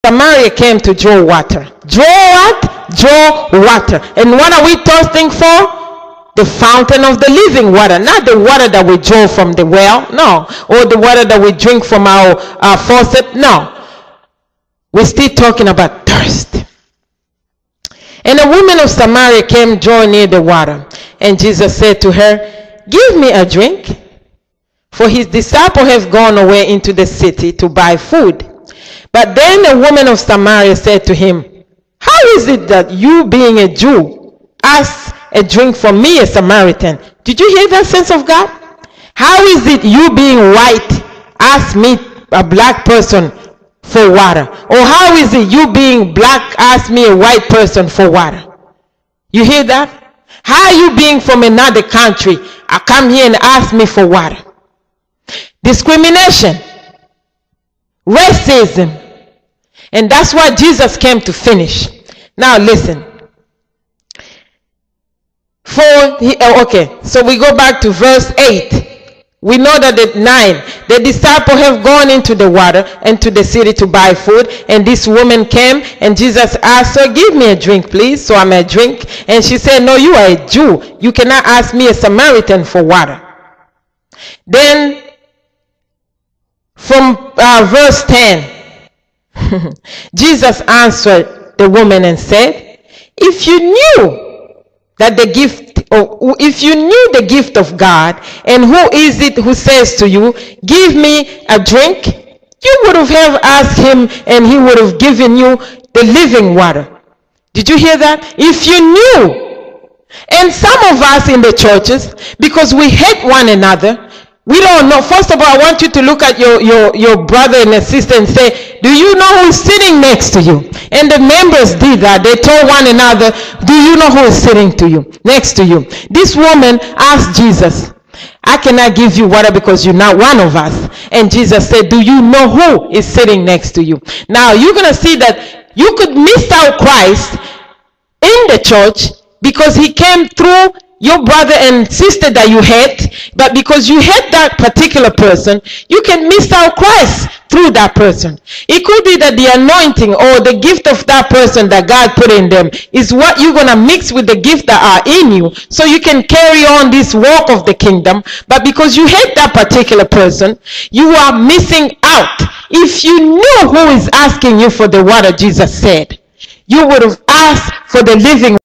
Samaria came to draw water. Draw what? Draw water. And what are we thirsting for? The fountain of the living water. Not the water that we draw from the well. No. Or the water that we drink from our faucet. No. We're still talking about thirst. And a woman of Samaria came draw near the water. And Jesus said to her, give me a drink. For his disciples have gone away into the city to buy food. But then a woman of Samaria said to him, how is it that you, being a Jew, ask a drink from me, a Samaritan? Did you hear that, sense of God? How is it you, being white, ask me, a black person, for water? Or how is it you, being black, ask me, a white person, for water? You hear that? How are you, being from another country, I come here and ask me for water? Discrimination, racism. And that's what Jesus came to finish. Now listen. Okay, so we go back to verse 8. We know that at 9, the disciples have gone into the water and to the city to buy food. And this woman came and Jesus asked her, give me a drink, please. So I may drink. And she said, no, you are a Jew. You cannot ask me, a Samaritan, for water. Then from verse 10, Jesus answered the woman and said, if you knew that the gift, or if you knew the gift of God, and who is it who says to you, give me a drink, you would have asked him and he would have given you the living water. Did you hear that? If you knew. And some of us in the churches, because we hate one another, we don't know. First of all, I want you to look at your brother and a sister and say, do you know who's sitting next to you? And the members did that. They told one another, do you know who is sitting to you, next to you? This woman asked Jesus, I cannot give you water because you're not one of us. And Jesus said, do you know who is sitting next to you? Now, you're going to see that you could miss out Christ in the church because he came through your brother and sister that you hate, but because you hate that particular person, you can miss out Christ through that person. It could be that the anointing or the gift of that person that God put in them is what you're going to mix with the gift that are in you, so you can carry on this walk of the kingdom. But because you hate that particular person, you are missing out. If you knew who is asking you for the water, Jesus said, you would have asked for the living